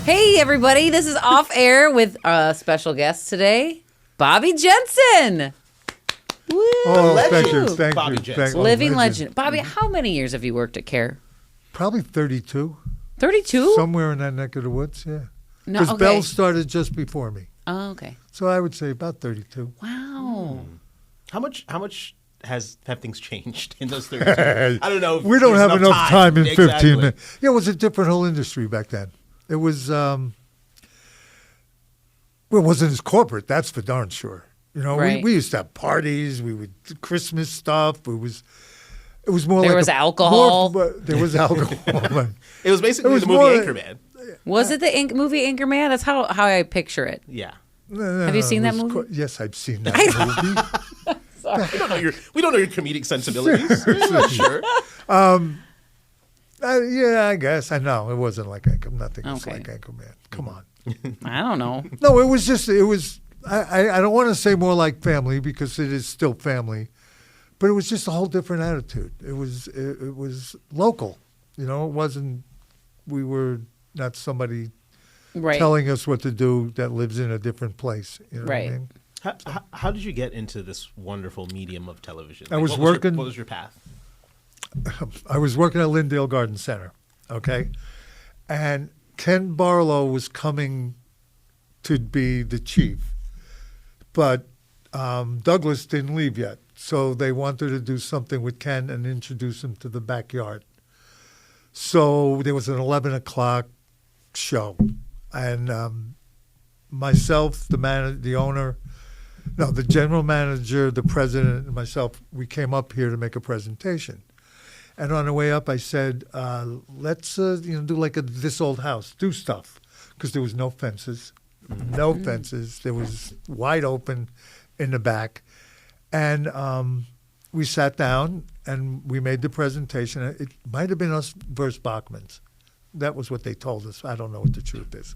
Hey, everybody. This is Off Air with a special guest today, Bobby Jensen. Woo. Oh, thank you. Thank Bobby you. Jensen. Living legend. Bobby, how many years have you worked at KARE? Probably 32. 32? Somewhere in that neck of the woods, yeah. No, Because okay. Bell started just before me. Oh, okay. So I would say about 32. Wow. How much have things changed in those 32 years? I don't know. If We don't there's have enough time in 15 Exactly. minutes. Yeah, it was a different whole industry back then. It was, well, it wasn't as corporate, that's for darn sure. You know, Right. we used to have parties, we would Christmas stuff. It was more There like was alcohol. There was alcohol. It was basically It was the movie more- Anchorman. Was it the movie Anchorman? That's how I picture it. Yeah. Have you seen it that was movie? Yes, I've seen that movie. We don't know your comedic sensibilities. Sure. Yeah, I guess. I know. It wasn't like Anchorman. Nothing was Okay. like Anchorman. Come on. I don't know. No, it was, I don't want to say more like family because it is still family, but it was just a whole different attitude. It was local. You know, it wasn't, we were not somebody Right. telling us what to do that lives in a different place. You know Right. what I mean? How did you get into this wonderful medium of television? I was what working- what was your path? I was working at Lindale Garden Center, okay? And Ken Barlow was coming to be the chief, but Douglas didn't leave yet. So they wanted to do something with Ken and introduce him to the backyard. So there was an 11 o'clock show. And myself, the owner, no, the general manager, the president, and myself, we came up here to make a presentation. And on the way up, I said, let's do like this old house, do stuff. Because there was no fences, fences. There was wide open in the back. And we sat down and we made the presentation. It might have been us versus Bachman's. That was what they told us. I don't know what the truth is.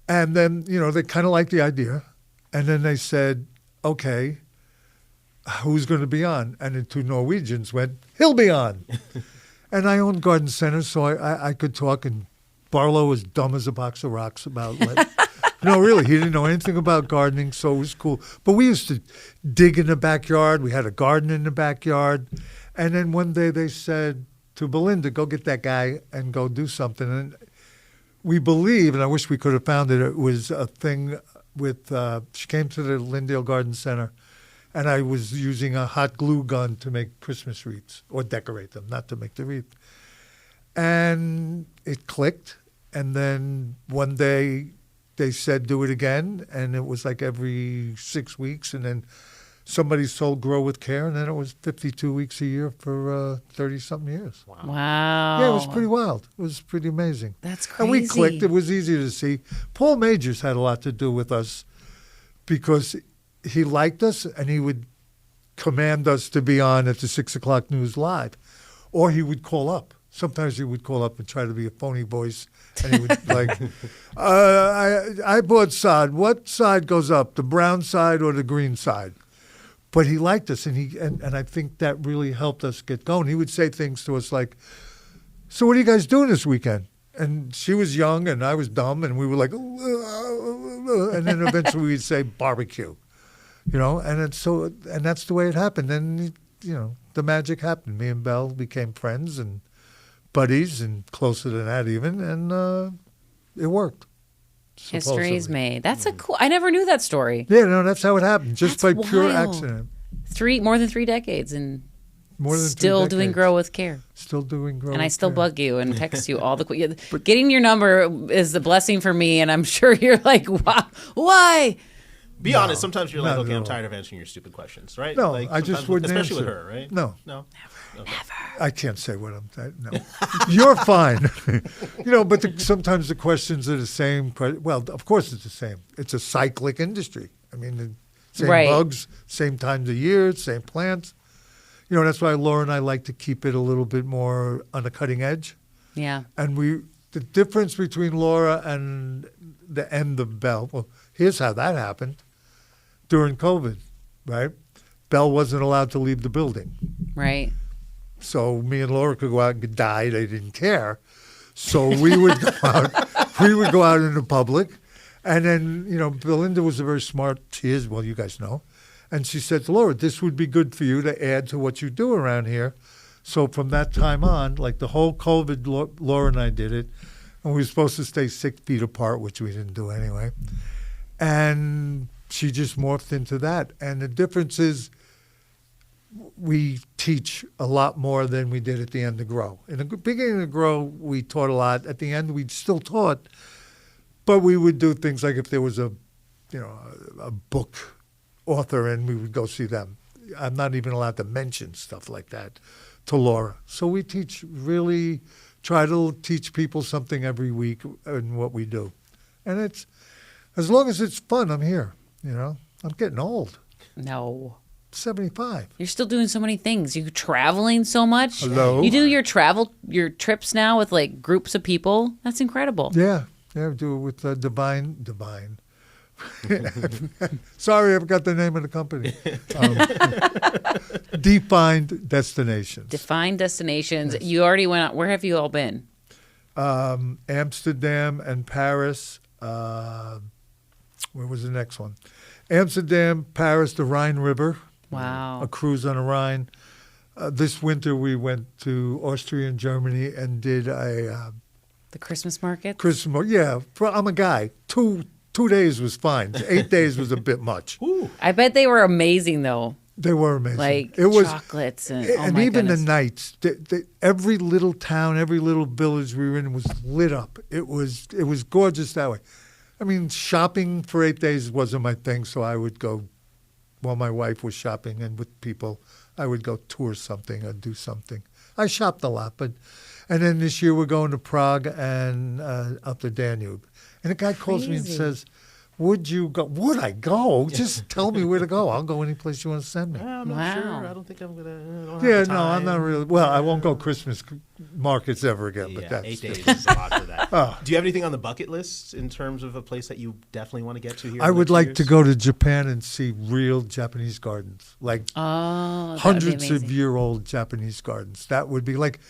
And then, they kind of liked the idea. And then they said, okay, who's going to be on? And the two Norwegians went, he'll be on. And I owned Garden Center, so I could talk. And Barlow was dumb as a box of rocks about no, really, he didn't know anything about gardening, so it was cool. But we used to dig in the backyard. We had a garden in the backyard. And then one day they said to Belinda, go get that guy and go do something. And we believe, and I wish we could have found it, it was a thing with, she came to the Lindale Garden Center, and I was using a hot glue gun to make Christmas wreaths, or decorate them, not to make the wreath. And it clicked, and then one day they said, do it again, and it was like every 6 weeks, and then somebody sold Grow with Care, and then it was 52 weeks a year for 30-something years. Wow. Yeah, it was pretty wild. It was pretty amazing. That's crazy. And we clicked. It was easy to see. Paul Majors had a lot to do with us because he liked us, and he would command us to be on at the 6 o'clock news live. Or he would call up. Sometimes he would call up and try to be a phony voice, and he would like, I bought sod. What side goes up, the brown side or the green side? But he liked us, and I think that really helped us get going. He would say things to us like, so what are you guys doing this weekend? And she was young, and I was dumb, and we were like, and then eventually we'd say barbecue, and that's the way it happened. And, the magic happened. Me and Belle became friends and buddies and closer than that even, and it worked. History is supposedly. made. That's a cool. I never knew that story. Yeah, no, that's how it happened, just That's by pure wild. accident. More than 3 decades, and More than 3 still doing decades. Grow with Care. Still doing Grow And I with still Care. bug you and text you all the. Getting your number is a blessing for me, and I'm sure you're like, wow, why? Be honest. Sometimes you're like, not okay, at I'm all. tired of answering your stupid questions, right? No, like, I just sometimes- wouldn't especially answer. with her, right? No. Okay. I can't say what I'm. No, you're fine. But sometimes the questions are the same. Well, of course it's the same. It's a cyclic industry. I mean, the same Right. bugs, same times of year, same plants. That's why Laura and I like to keep it a little bit more on the cutting edge. Yeah. And the difference between Laura and the end of Belle. Well, here's how that happened. During COVID, right? Belle wasn't allowed to leave the building. Right. So me and Laura could go out and die. They didn't care. So we would go out we would go out into public. And then, Belinda was a very smart, she is, well, you guys know. And she said, Laura, this would be good for you to add to what you do around here. So from that time on, like the whole COVID, Laura and I did it. And we were supposed to stay 6 feet apart, which we didn't do anyway. And she just morphed into that. And the difference is we teach a lot more than we did at the end of Grow. In the beginning of Grow, we taught a lot. At the end, we still taught. But we would do things like if there was a book author and we would go see them. I'm not even allowed to mention stuff like that to Laura. So we try to teach people something every week in what we do. And it's, as long as it's fun, I'm here, I'm getting old. No. 75. You're still doing so many things. You're traveling so much. Hello? You do your trips now with like groups of people. That's incredible. Yeah, we do it with Divine. Sorry, I forgot the name of the company. Defined Destinations. Defined Destinations. Yes. You already went out. Where have you all been? Amsterdam and Paris. Where was the next one? Amsterdam, Paris, the Rhine River. Wow. A cruise on the Rhine. This winter we went to Austria and Germany and did a... the Christmas market? Yeah. I'm a guy. Two days was fine. 8 days was a bit much. Ooh. I bet they were amazing, though. They were amazing. Like it was, chocolates and even goodness. the nights. Every little town, every little village we were in was lit up. It was gorgeous that way. I mean, shopping for 8 days wasn't my thing, so I would go while my wife was shopping and with people. I would go tour something or do something. I shopped a lot, and then this year we're going to Prague and up the Danube. And a guy calls me and says, would you go? Would I go? Just tell me where to go. I'll go any place you want to send me. I'm not sure. I don't think I'm going to. Yeah, no, I'm not really. Well, I won't go Christmas markets ever again. But that's 8 days is a lot for that. Do you have anything on the bucket list in terms of a place that you definitely want to get to here? I would like to go to Japan and see real Japanese gardens, like hundreds of year-old Japanese gardens. That would be like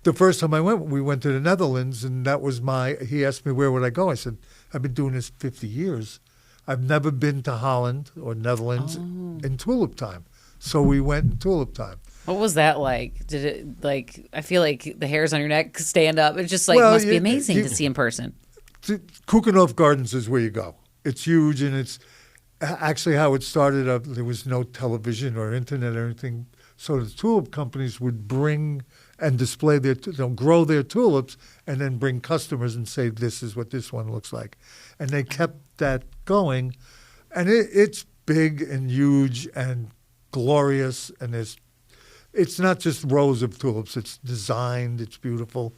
the first time I went. We went to the Netherlands, and that was he asked me where would I go. I said, I've been doing this 50 years. I've never been to Holland or Netherlands in tulip time. So we went in tulip time. What was that like? Did it I feel like the hairs on your neck stand up. It's just must be amazing to see in person. Kukenhof Gardens is where you go. It's huge, and it's actually how it started. There was no television or internet or anything. So the tulip companies would bring and display grow their tulips and then bring customers and say, this is what this one looks like. And they kept that going. And it's big and huge and glorious. And it's not just rows of tulips. It's designed. It's beautiful.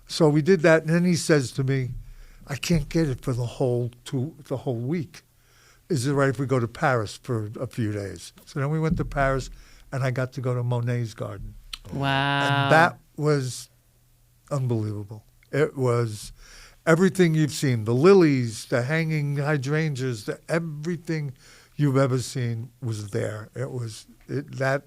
So we did that. And then he says to me, I can't get it for the whole week. Is it right if we go to Paris for a few days? So then we went to Paris, and I got to go to Monet's garden. Wow. And that was unbelievable. It was everything you've seen, the lilies, the hanging hydrangeas, everything you've ever seen was there. That,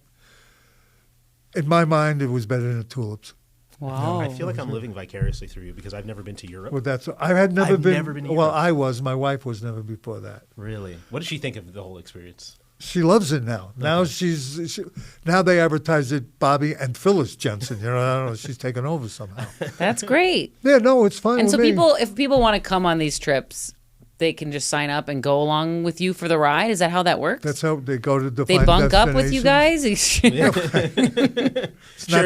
in my mind, it was better than the tulips. Wow. I feel like I'm living vicariously through you because I've never been to Europe. Well, I've never been to Europe. Well, I was. My wife was never before that. Really? What did she think of the whole experience? She loves it now. Now now they advertise it Bobby and Phyllis Jensen. I don't know. She's taken over somehow. That's great. Yeah, no, it's fine. And so with me. if people want to come on these trips, they can just sign up and go along with you for the ride. Is that how that works? That's how they go to define. They bunk up with you guys. Shared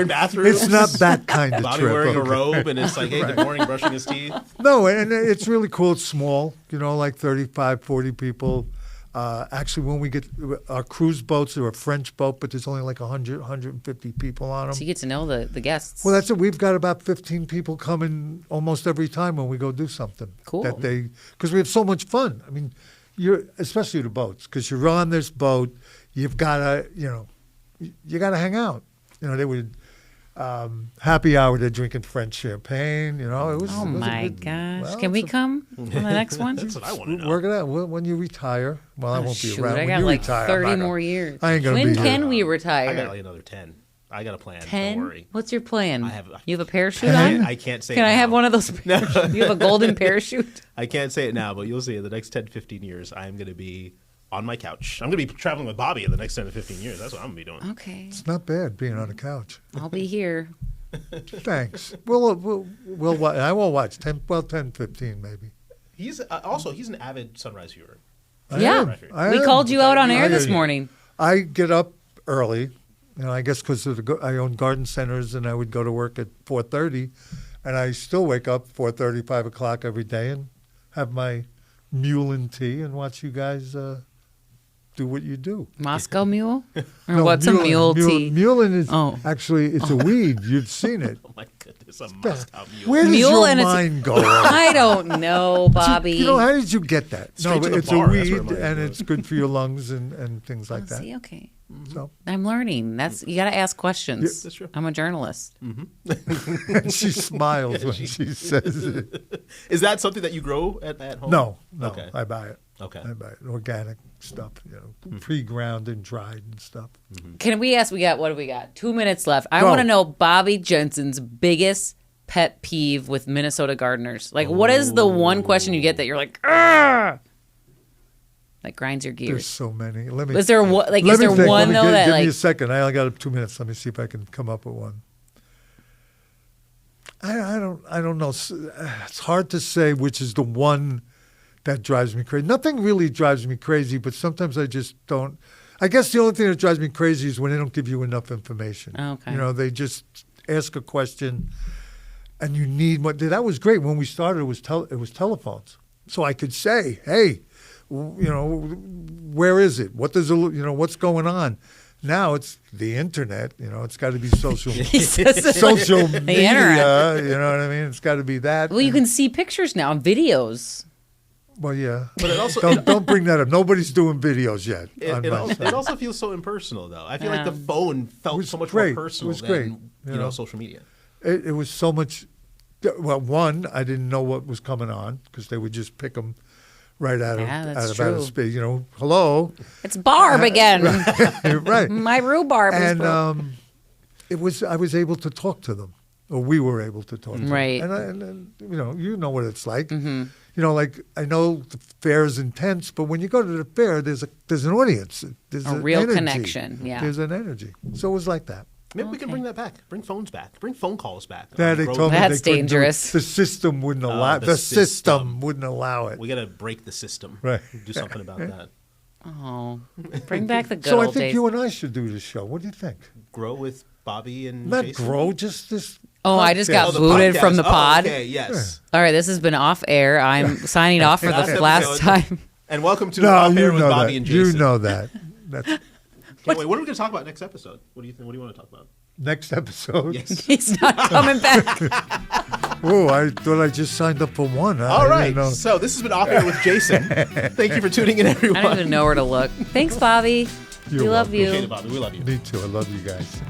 bathrooms. It's not that kind of Bobby trip. wearing a robe, and it's like, hey, good morning, brushing his teeth. No, and it's really cool. It's small. Like 35, 40 people. Actually, when we get our cruise boats, they're a French boat, but there's only like 100, 150 people on them. So you get to know the guests. Well, that's it. We've got about 15 people coming almost every time when we go do something. Cool. Because we have so much fun. I mean, especially the boats, because you're on this boat, you've got to, you got to hang out. They would happy hour. They're drinking French champagne. It was. Oh my gosh! Well, Can we come on the next one? That's what I want to know. Work it out when you retire. Well, I won't be around. I When got you like retire, 30 more years. I ain't gonna When be can here. we retire? I got like another 10. I got a plan. 10? Don't worry. What's your plan? I have. You have a parachute on? I can't say. Can it I have now. one of those? You have a golden parachute? I can't say it now, but you'll see. In the next 10 to 15 years, I'm going to be on my couch. I'm going to be traveling with Bobby in the next 10 to 15 years. That's what I'm going to be doing. Okay. It's not bad being on a couch. I'll be here. Thanks. We'll I won't watch 10, 15 maybe. He's an avid sunrise viewer. Yeah. I We am. called you out on air I this am. morning. I get up early, I guess because I own garden centers, and I would go to work at 4:30, and I still wake up 4:30, 5 o'clock every day, and have my mule and tea and watch you guys do what you do. Moscow Mule? Or No, what's a mule tea? Mullein is Oh. actually it's a weed. You'd seen it. Oh my goodness, a Moscow mule. Where does Mule your and it's- mind go? I don't know, Bobby. You know, how did you get that? Straight to but the it's bar, a that's where weed, mine and goes. it's good for your lungs and things like that. See, okay. So I'm learning. You got to ask questions. That's true. I'm a journalist. and she smiles when she says it. Is that something that you grow at home? No, Okay. I buy it. Okay. I buy it. Organic stuff, pre-ground and dried and stuff. Can we ask? What do we got? 2 minutes left. I Go. want to know Bobby Jensen's biggest pet peeve with Minnesota gardeners. Like, what is the one question you get that you're like, "Argh!" That grinds your There's gears? so many. Let me. Is there one? Like, let is me there think. one though that give like? me a second. I only got 2 minutes. Let me see if I can come up with one. I don't know. It's hard to say which is the one that drives me crazy. Nothing really drives me crazy, but sometimes I just don't. I guess the only thing that drives me crazy is when they don't give you enough information. Okay. They just ask a question, and you need what. That was great when we started. It was telephones, so I could say, "Hey, where is it? What does what's going on?" Now it's the internet. It's got to be social social The media. internet. You know what I mean? It's got to be that. Well, you can see pictures now, videos. Well, yeah. But it also Don't bring that up. Nobody's doing videos yet. on my side. it also feels so impersonal, though. I feel like the Yeah. phone felt was so much great. more personal It was great, than you know. social media. It was so much. Well, one, I didn't know what was coming on because they would just pick them right out of Yeah, that's out of outer true. space. Hello, It's Barb again. right? My rhubarb is And broke. I was able to talk to them, or we were able to talk to Right. them. And you know what it's like. Mm-hmm. Like I know the fair is intense, but when you go to the fair, there's an audience. There's A an real energy. connection, yeah. There's an energy. So it was like that. Maybe we can Okay. bring that back. Bring phones back. Bring phone calls back. Yeah, they Grow- told me That's they couldn't do it. dangerous. The system wouldn't allow. the The system system. wouldn't allow it. We got to break the system. Right. Do something about that. Oh, bring back the good So I old think days. you and I should do this show. What do you think? Grow with Bobby and Not Jason. grow, just this. Oh, I just got podcast. the booted podcast. from the Oh, pod. okay, yes. All right, this has been off air. I'm signing off for the last episode. time. And welcome to No, Off you Air with know Bobby that. and Jason. You know that. That's Wait, what are we going to talk about next episode? What do you think? What do you want to talk about? next episode. Yes. He's not coming back. Oh, I thought I just signed up for one. All right. didn't know. So this has been Off Air with Jason. Thank you for tuning in, everyone. I don't even know where to look. Thanks, Bobby. You're we love welcome. you. Appreciate it, Bobby. We love you. Me too. I love you guys.